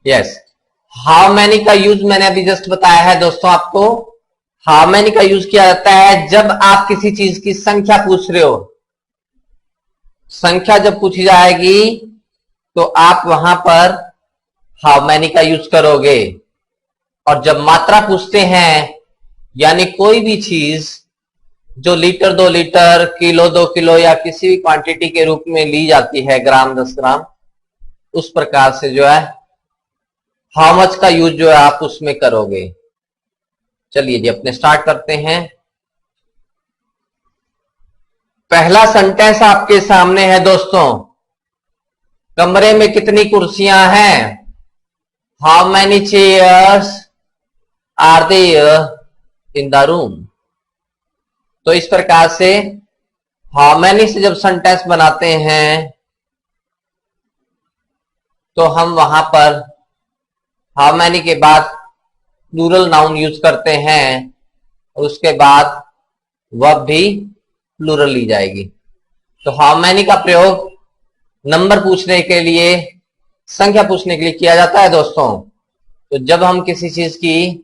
Yes, how many का use मैंने अभी जस्ट बताया है दोस्तों आपको। हाउ मैनी का यूज किया जाता है जब आप किसी चीज की संख्या पूछ रहे हो। संख्या जब पूछी जाएगी तो आप वहां पर हाउ मैनी का यूज करोगे। और जब मात्रा पूछते हैं, यानी कोई भी चीज जो लीटर 2 लीटर, किलो 2 किलो या किसी भी क्वांटिटी के रूप में ली जाती है, ग्राम 10 ग्राम, उस प्रकार से जो है हाउ मच का यूज जो है आप उसमें करोगे। चलिए जी अपने स्टार्ट करते हैं। पहला सेंटेंस आपके सामने है दोस्तों, कमरे में कितनी कुर्सियां हैं? How many chairs are there in the room? तो इस प्रकार से हाउ मैनी से जब सेंटेंस बनाते हैं तो हम वहां पर हाउ मैनी के बाद प्लूरल नाउन यूज करते हैं और उसके बाद वर्ब भी प्लूरल ली जाएगी। तो हाउ मैनी का प्रयोग नंबर पूछने के लिए, संख्या पूछने के लिए किया जाता है दोस्तों। तो जब हम किसी चीज की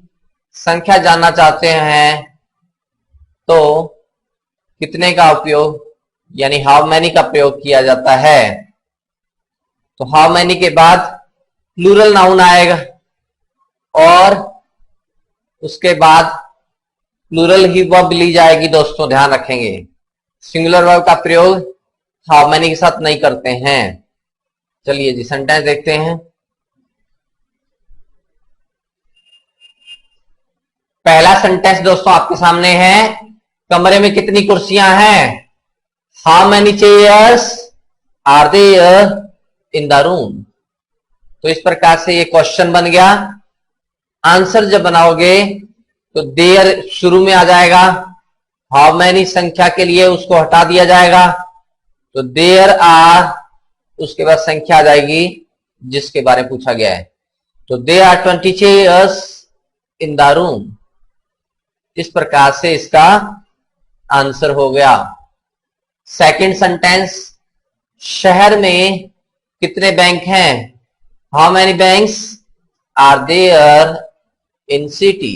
संख्या जानना चाहते हैं तो कितने का उपयोग यानी हाउ मैनी का प्रयोग किया जाता है। तो हाउ मैनी के बाद प्लूरल नाउन आएगा और उसके बाद प्लूरल ही वर्ब ली जाएगी दोस्तों, ध्यान रखेंगे। सिंगुलर वर्ब का प्रयोग हाउ मैनी के साथ नहीं करते हैं। चलिए जी सेंटेंस देखते हैं। पहला सेंटेंस दोस्तों आपके सामने है, कमरे में कितनी कुर्सियां हैं? How many chairs are there in the room? तो इस प्रकार से ये क्वेश्चन बन गया। आंसर जब बनाओगे तो देयर शुरू में आ जाएगा, हाउ मैनी संख्या के लिए उसको हटा दिया जाएगा, तो देयर आर, उसके बाद संख्या आ जाएगी जिसके बारे में पूछा गया है। तो there are 20 chairs in the room. इस प्रकार से इसका आंसर हो गया। सेकंड सेंटेंस, शहर में कितने बैंक हैं? How many banks are there in city?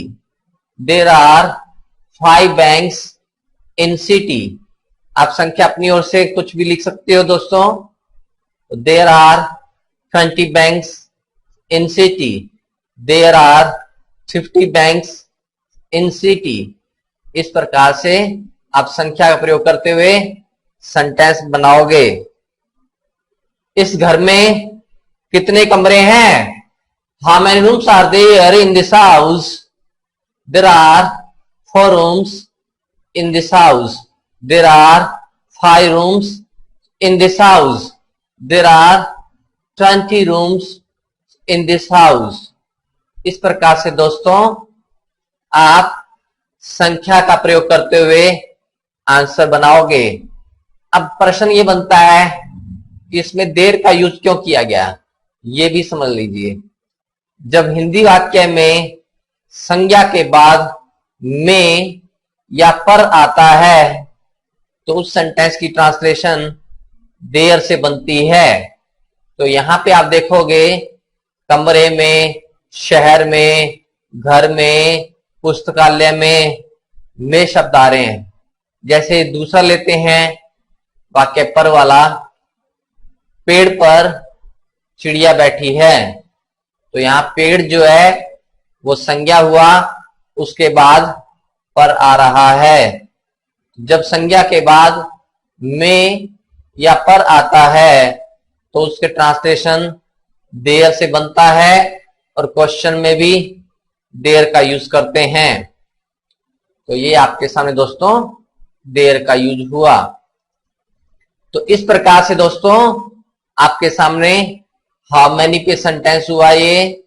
There are 5 banks in city. आप संख्या अपनी ओर से कुछ भी लिख सकते हो दोस्तों। There are 20 banks in city. There are 50 banks in city. इस प्रकार से आप संख्या का प्रयोग करते हुए सेंटेंस बनाओगे। इस घर में कितने कमरे हैं? How many rooms are there in this house? There are 4 rooms in this house. There are 5 rooms in this house. There are 20 rooms in this house. इस प्रकार से दोस्तों आप संख्या का प्रयोग करते हुए आंसर बनाओगे। अब प्रश्न ये बनता है कि इसमें देर का यूज क्यों किया गया, ये भी समझ लीजिए। जब हिंदी वाक्य में संज्ञा के बाद में या पर आता है तो उस सेंटेंस की ट्रांसलेशन देयर से बनती है। तो यहां पे आप देखोगे कमरे में, शहर में, घर में, पुस्तकालय में शब्द आ रहे हैं। जैसे दूसरा लेते हैं वाक्य पर वाला, पेड़ पर चिड़िया बैठी है। तो यहां पेड़ जो है वो संज्ञा हुआ, उसके बाद पर आ रहा है। जब संज्ञा के बाद में या पर आता है तो उसके ट्रांसलेशन देयर से बनता है और क्वेश्चन में भी देयर का यूज करते हैं। तो ये आपके सामने दोस्तों देयर का यूज हुआ। तो इस प्रकार से दोस्तों आपके सामने हाउ मैनी पे सेंटेंस हुआ ये।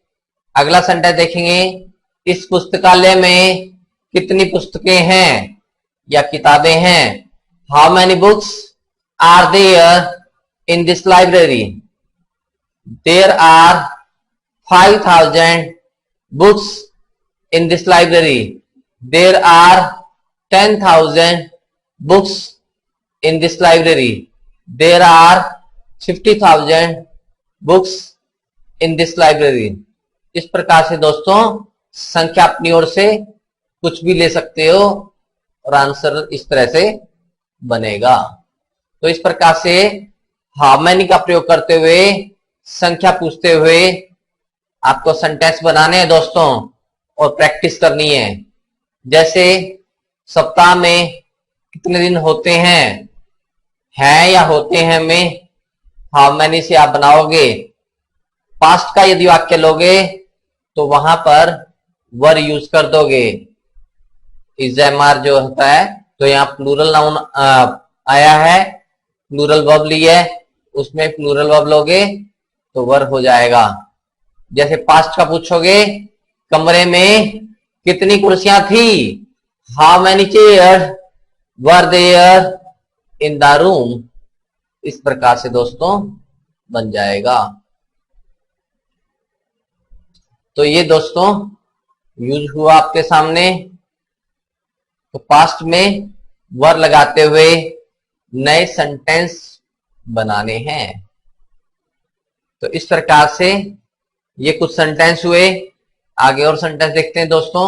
अगला सेंटेंस देखेंगे, इस पुस्तकालय में कितनी पुस्तकें हैं या किताबें हैं? How many books are there in this library? There are 5000 books in this library. There are 10,000 books in this library. There are 50,000 books in this library. इस प्रकार से दोस्तों संख्या अपनी ओर से कुछ भी ले सकते हो और आंसर इस तरह से बनेगा। तो इस प्रकार से हाउ मैनी का प्रयोग करते हुए संख्या पूछते हुए आपको सेंटेंस बनाने हैं दोस्तों और प्रैक्टिस करनी है। जैसे सप्ताह में कितने दिन होते हैं या होते हैं में हाउ मैनी से आप बनाओगे। पास्ट का यदि वाक्य लोगे तो वहां पर वर यूज कर दोगे। इज एम आर जो होता है तो यहाँ प्लूरल नाउन आया है, प्लूरल वर्ब लिया है, उसमें प्लूरल वर्ब लोगे तो वर हो जाएगा। जैसे पास्ट का पूछोगे कमरे में कितनी कुर्सियां थी, how many chairs were there in the room. इस प्रकार से दोस्तों बन जाएगा। तो ये दोस्तों यूज हुआ आपके सामने। तो पास्ट में वर लगाते हुए नए सेंटेंस बनाने हैं। तो इस प्रकार से ये कुछ सेंटेंस हुए। आगे और सेंटेंस देखते हैं दोस्तों।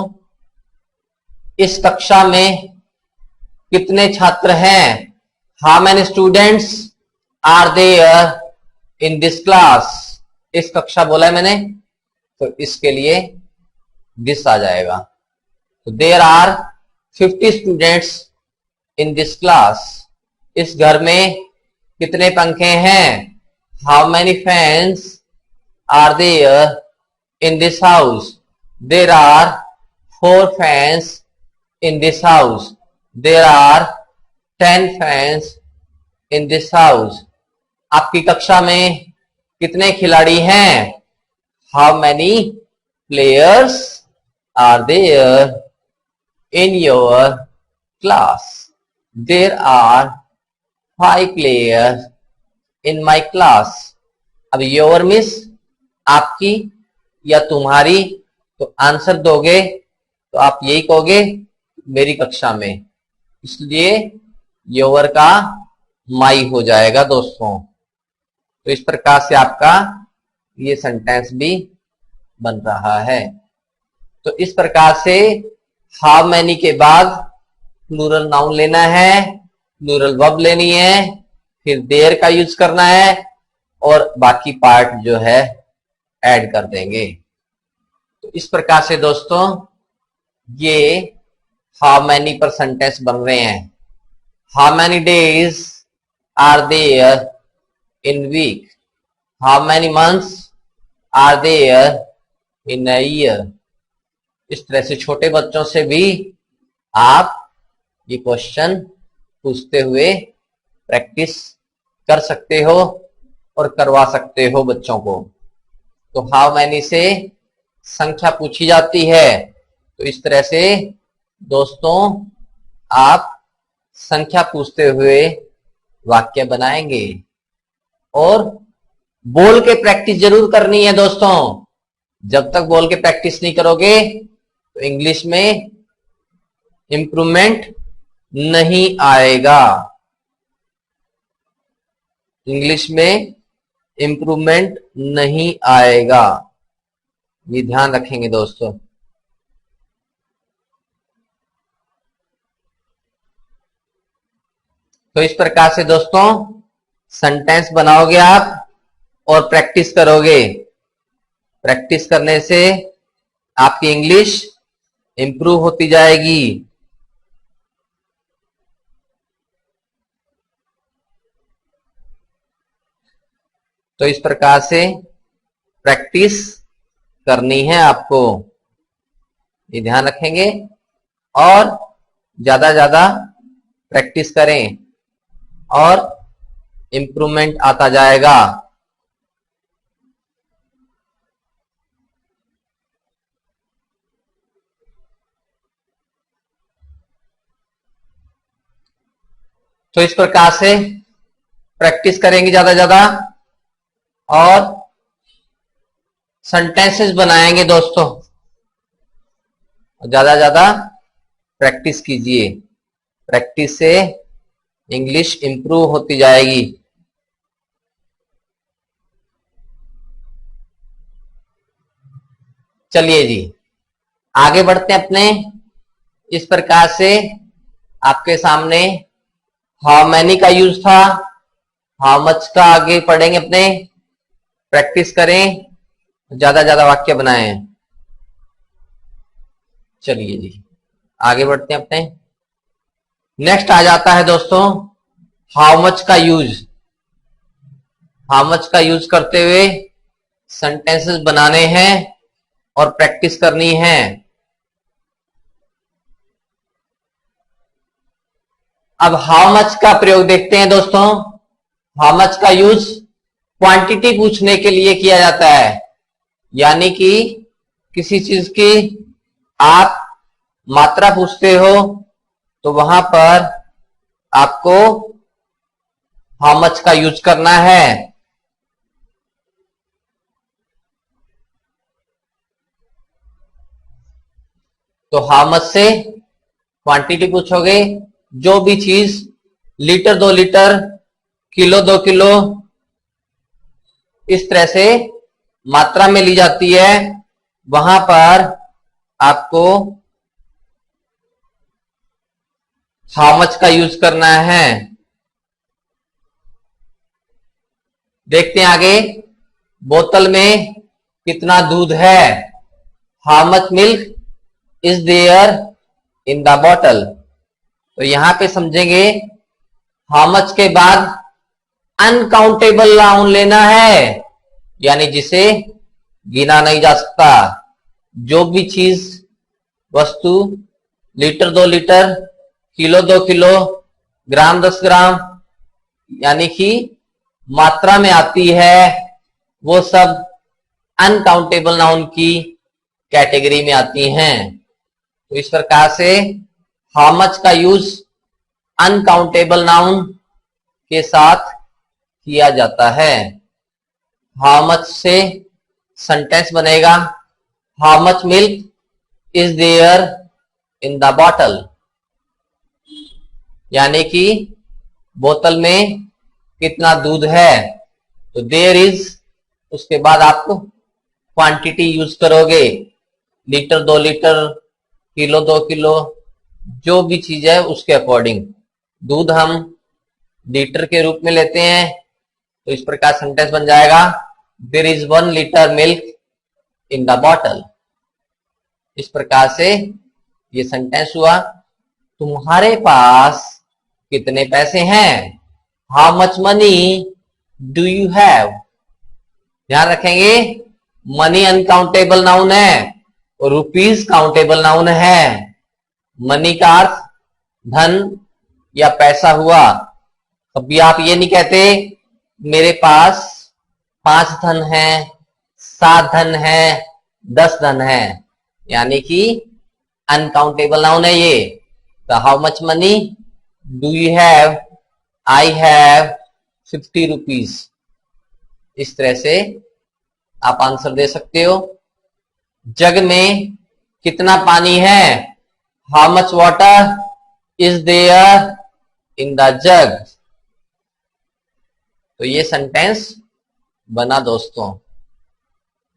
इस कक्षा में कितने छात्र हैं, how many students are there in this class. इस कक्षा बोला है मैंने तो इसके लिए दिस आ जाएगा। तो there are 50 students in this class. इस घर में कितने पंखे हैं, how many fans are there in this house. There are 4 fans in this house. There are 10 fans in this house. आपकी कक्षा में कितने खिलाड़ी हैं, how many players are there in your class. There are 5 players in my class. अब your miss आपकी या तुम्हारी, तो आंसर दोगे तो आप यही कहोगे मेरी कक्षा में, इसलिए your का my हो जाएगा दोस्तों। तो इस प्रकार से आपका ये सेंटेंस भी बन रहा है। तो इस प्रकार से हाउ मैनी के बाद प्लूरल नाउन लेना है, प्लूरल वर्ब लेनी है, फिर देयर का यूज करना है और बाकी पार्ट जो है ऐड कर देंगे। तो इस प्रकार से दोस्तों ये हाउ मैनी पर सेंटेंस बन रहे हैं। How many days are there in week, how many months are there in a year. इस तरह से छोटे बच्चों से भी आप ये क्वेश्चन पूछते हुए प्रैक्टिस कर सकते हो और करवा सकते हो बच्चों को। तो हाउ मैनी से संख्या पूछी जाती है, तो इस तरह से दोस्तों आप संख्या पूछते हुए वाक्य बनाएंगे और बोल के प्रैक्टिस जरूर करनी है दोस्तों। जब तक बोल के प्रैक्टिस नहीं करोगे तो इंग्लिश में इंप्रूवमेंट नहीं आएगा। इंग्लिश में इंप्रूवमेंट नहीं आएगा, ये ध्यान रखेंगे दोस्तों। तो इस प्रकार से दोस्तों सेंटेंस बनाओगे आप और प्रैक्टिस करोगे। प्रैक्टिस करने से आपकी इंग्लिश इंप्रूव होती जाएगी। तो इस प्रकार से प्रैक्टिस करनी है आपको, ये ध्यान रखेंगे और ज्यादा प्रैक्टिस करें और इंप्रूवमेंट आता जाएगा। तो इस प्रकार से प्रैक्टिस करेंगे ज्यादा और सेंटेंसेस बनाएंगे दोस्तों। ज्यादा प्रैक्टिस कीजिए, प्रैक्टिस से इंग्लिश इंप्रूव होती जाएगी। चलिए जी आगे बढ़ते हैं अपने। इस प्रकार से आपके सामने हाउ मैनी का यूज था, हाउ मच का आगे पढ़ेंगे अपने। प्रैक्टिस करें, ज्यादा ज्यादा वाक्य बनाएं। चलिए जी आगे बढ़ते हैं अपने। नेक्स्ट आ जाता है दोस्तों हाउ मच का यूज। हाउ मच का यूज करते हुए सेंटेंसेस बनाने हैं और प्रैक्टिस करनी है। अब हाउ मच का प्रयोग देखते हैं दोस्तों। हाउ मच का यूज क्वांटिटी पूछने के लिए किया जाता है, यानी कि किसी चीज की आप मात्रा पूछते हो तो वहां पर आपको हाउ मच का यूज करना है। तो हाउ मच से क्वांटिटी पूछोगे, जो भी चीज लीटर 2 लीटर, किलो 2 किलो, इस तरह से मात्रा में ली जाती है, वहां पर आपको हाउ मच का यूज करना है। देखते हैं आगे, बोतल में कितना दूध है। How much milk is there in the bottle. तो यहां पे समझेंगे हाउ मच के बाद अनकाउंटेबल नाउन लेना है, यानी जिसे गिना नहीं जा सकता। जो भी चीज वस्तु लीटर 2 लीटर, किलो 2 किलो, ग्राम 10 ग्राम, यानी कि मात्रा में आती है, वो सब अनकाउंटेबल नाउन की कैटेगरी में आती हैं। तो इस प्रकार से हाउ मच का यूज अनकाउंटेबल नाउन के साथ किया जाता है। हाउ मच से सेंटेंस बनेगा how much milk is there in the bottle, यानी कि बोतल में कितना दूध है। तो देयर इज, उसके बाद आप क्वांटिटी यूज करोगे, लीटर 2 लीटर, किलो 2 किलो, जो भी चीज है उसके अकॉर्डिंग। दूध हम लीटर के रूप में लेते हैं, तो इस प्रकार सेंटेंस बन जाएगा there is 1 litre milk in the bottle. इस प्रकार से ये सेंटेंस हुआ। तुम्हारे पास कितने पैसे हैं, how much money do you have. ध्यान रखेंगे मनी अनकाउंटेबल नाउन है और रुपीज काउंटेबल नाउन है। मनी का अर्थ धन या पैसा हुआ। कभी आप ये नहीं कहते मेरे पास 5 धन है, 7 धन है, 10 धन है, यानी कि अनकाउंटेबल नाउन है ये। तो how much money do you have, I have 50 rupees. इस तरह से आप आंसर दे सकते हो। जग में कितना पानी है, how much water is there in the jug. तो ये सेंटेंस बना दोस्तों।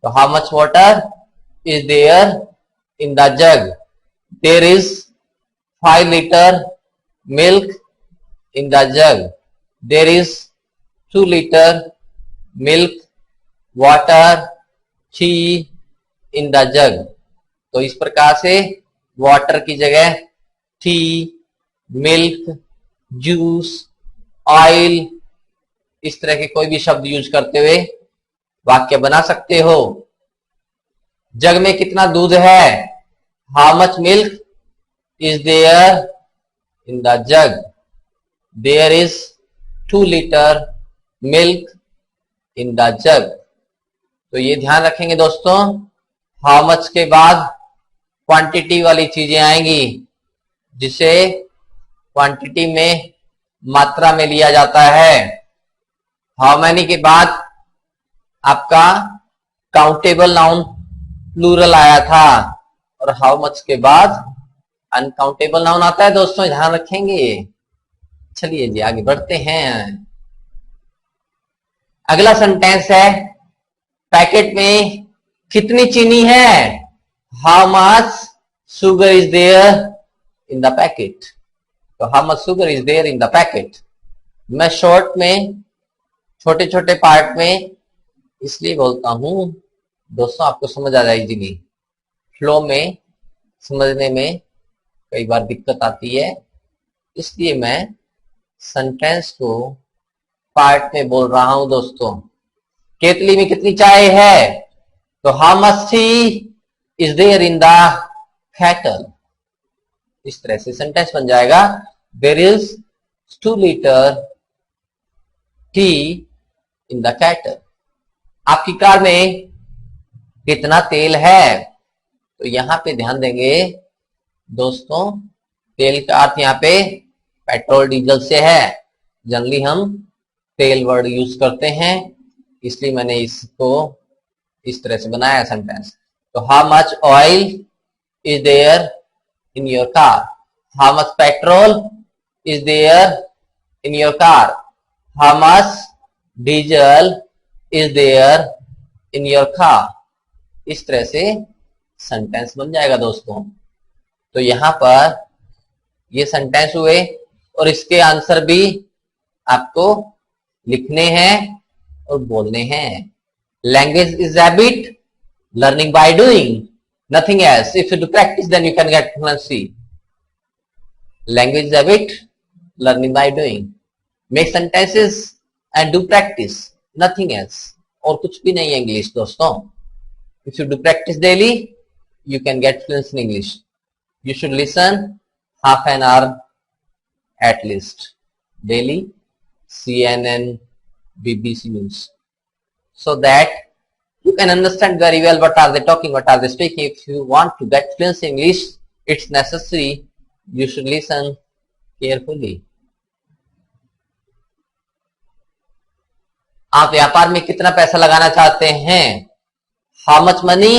तो how much water is there in the jug, there is 5 litre milk in the jug, there is 2 litre milk water tea in the jug. तो इस प्रकार से water की जगह टी, मिल्क, जूस, ऑयल, इस तरह के कोई भी शब्द यूज करते हुए वाक्य बना सकते हो। जग में कितना दूध है, how much milk is there in the jug, there is 2 litre milk in the jug. तो ये ध्यान रखेंगे दोस्तों, हाउ मच के बाद क्वांटिटी वाली चीजें आएंगी, जिसे क्वांटिटी में मात्रा में लिया जाता है। हाउ मैनी के बाद आपका काउंटेबल नाउन प्लूरल आया था, और हाउ मच के बाद अनकाउंटेबल नाउन आता है दोस्तों, ध्यान रखेंगे। चलिए जी आगे बढ़ते हैं। अगला सेंटेंस है पैकेट में कितनी चीनी है, how much sugar is there in the packet. तो how much sugar is there in the packet मैं शॉर्ट में, छोटे छोटे पार्ट में इसलिए बोलता हूं दोस्तों, आपको समझ आ जाए इजीली। फ्लो में समझने में कई बार दिक्कत आती है, इसलिए मैं सेंटेंस को पार्ट में बोल रहा हूं दोस्तों। केतली में कितनी चाय है? तो how much tea is there in the kettle. इस तरह से सेंटेंस बन जाएगा, there is 2 litre tea in the kettle. आपकी कार में कितना तेल है? तो यहां पे ध्यान देंगे दोस्तों, तेल का अर्थ यहाँ पे पेट्रोल डीजल से है। जनरली हम तेल वर्ड यूज करते हैं, इसलिए मैंने इसको इस तरह से बनाया सेंटेंस। तो how much oil is there in your car. How much petrol is there in your car. How much diesel is there in your car. इस तरह से सेंटेंस बन जाएगा दोस्तों। तो यहां पर ये सेंटेंस हुए और इसके आंसर भी आपको लिखने हैं और बोलने हैं। Language is habit, learning by doing, nothing else. If you do practice then you can get fluency. Language habit, learning by doing. Make sentences and do practice, nothing else. और कुछ भी नहीं है इंग्लिश दोस्तों। If you do practice daily you can get fluent in English. You should listen half an hour at least daily, CNN, BBC News, so that you can understand very well what are they talking, what are they speaking. If you want to get fluent in English, it's necessary you should listen carefully. आप व्यापार में कितना पैसा लगाना चाहते हैं? How much money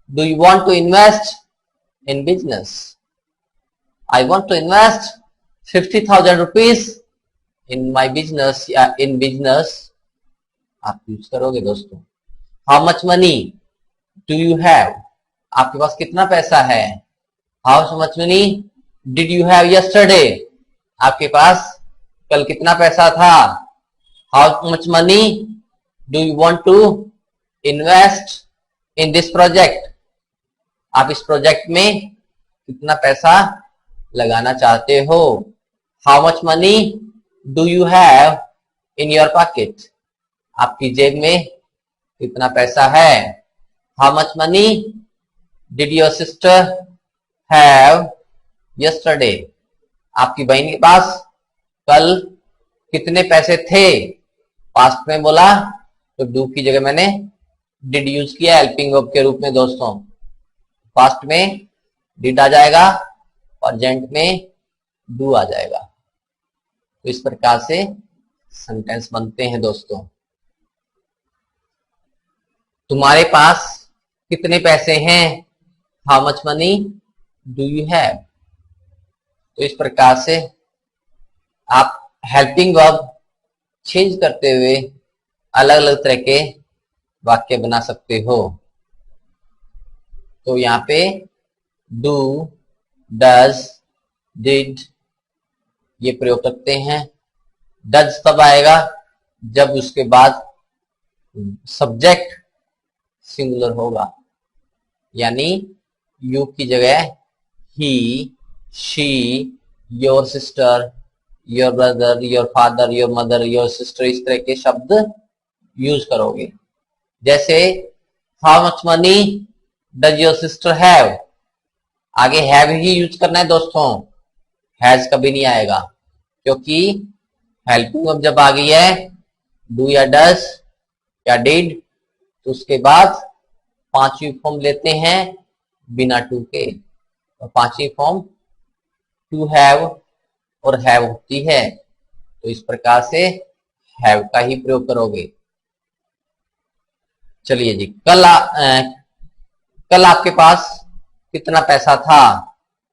do you want to invest in business? I want to invest 50,000 rupees in my business या in business आप यूज करोगे दोस्तों। How much money do you have? आपके पास कितना पैसा है? How much money did you have yesterday? आपके पास कल कितना पैसा था? How much money do you want to invest in this project? आप इस प्रोजेक्ट में कितना पैसा लगाना चाहते हो? How much money do you have in your pocket? आपकी जेब में कितना पैसा है? How much money did your sister have yesterday? आपकी बहन के पास कल कितने पैसे थे? पास्ट में बोला तो डू की जगह मैंने डिड यूज किया हेल्पिंग वर्ब के रूप में दोस्तों। पास्ट में डिड आ जाएगा, प्रेजेंट में डू आ जाएगा। तो इस प्रकार से सेंटेंस बनते हैं दोस्तों। तुम्हारे पास कितने पैसे हैं? How much money do you have? तो इस प्रकार से आप हेल्पिंग वर्ब चेंज करते हुए अलग अलग तरह के वाक्य बना सकते हो। तो यहाँ पे डू, डज, डिड ये प्रयोग करते हैं। डज तब आएगा जब उसके बाद सब्जेक्ट सिंगुलर होगा, यानी यू की जगह he, she, your sister, your brother, your father, your mother, your sister, इस तरह के शब्द यूज करोगे। जैसे how much money does your sister have, आगे हैव ही यूज करना है दोस्तों, हैज कभी नहीं आएगा, क्योंकि हेल्पिंग वर्ब जब आ गई है डू या डज या डिड तो उसके बाद पांचवी फॉर्म लेते हैं बिना टू के, और पांचवी फॉर्म टू हैव और हैव होती है। तो इस प्रकार से हैव का ही प्रयोग करोगे। चलिए जी, कल आपके पास कितना पैसा था?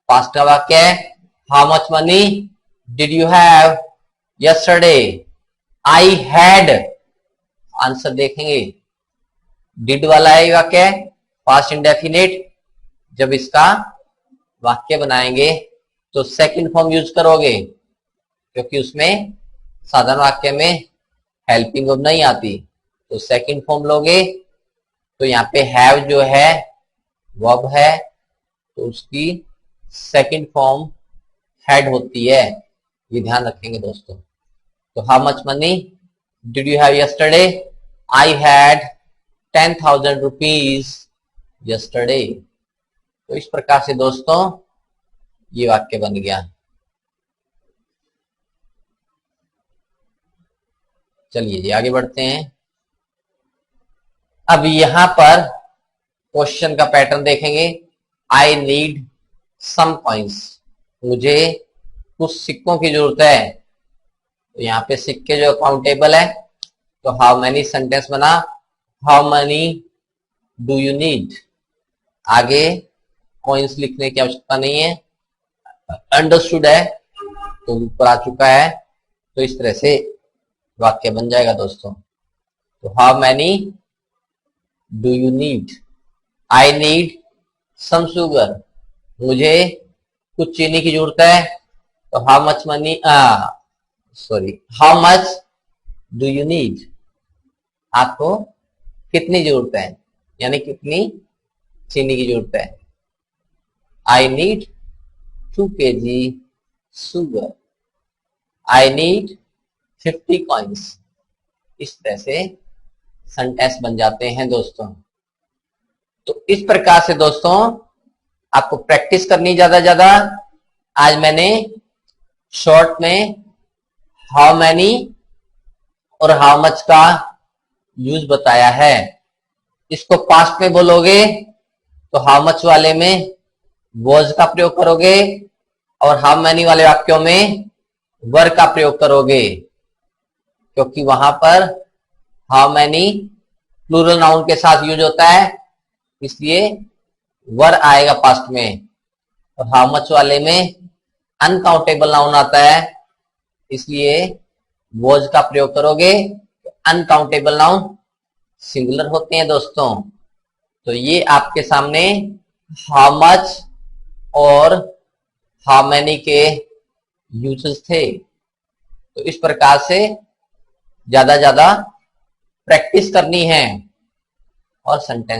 पास्ट का वाक्य है how much money did you have yesterday? I had, answer देखेंगे डिड वाला है वाक्य, पास्ट इंडेफिनिट, जब इसका वाक्य बनाएंगे तो सेकंड फॉर्म यूज करोगे, क्योंकि उसमें साधारण वाक्य में हेल्पिंग वर्ब नहीं आती। तो सेकंड फॉर्म लोगे तो यहाँ पे हैव जो है वर्ब है, तो उसकी सेकंड फॉर्म हैड होती है, ये ध्यान रखेंगे दोस्तों। तो how much money did you have yesterday? I had 10,000 rupees yesterday. तो इस प्रकार से दोस्तों ये वाक्य बन गया। चलिए जी आगे बढ़ते हैं। अब यहां पर क्वेश्चन का पैटर्न देखेंगे। आई नीड सम कॉइन्स, मुझे कुछ सिक्कों की जरूरत है। तो यहाँ पे सिक्के जो काउंटेबल है, तो हाउ मैनी सेंटेंस बना, how many do you need. आगे कॉइन्स लिखने की आवश्यकता नहीं है, अंडरस्टूड है तो ऊपर आ चुका है। तो इस तरह से वाक्य बन जाएगा दोस्तों। तो how many do you need, I need some sugar, मुझे कुछ चीनी की जरूरत है। तो how much money how much do you need, आपको कितनी जरूरत है, यानी कितनी चीनी की जरूरत है। I need 2 kg sugar, I need 50 coins. इस तरह से सेंटेंस बन जाते हैं दोस्तों। तो इस प्रकार से दोस्तों आपको प्रैक्टिस करनी ज्यादा। आज मैंने शॉर्ट में हाउ मैनी और हाउ मच का यूज बताया है। इसको पास्ट में बोलोगे तो हाउ मच वाले में वॉज का प्रयोग करोगे और हाउ मैनी वाले वाक्यों में वर का प्रयोग करोगे, क्योंकि वहां पर हाउ मैनी प्लूरल नाउन के साथ यूज होता है, इसलिए वर आएगा पास्ट में। और हाउ मच वाले में अनकाउंटेबल नाउन आता है, इसलिए वॉज का प्रयोग करोगे। अनकाउंटेबल नाउन सिंगुलर होते हैं दोस्तों। तो ये आपके सामने हाउ मच और हाउ मैनी के यूजेस थे। तो इस प्रकार से ज्यादा प्रैक्टिस करनी है और सेंटेंस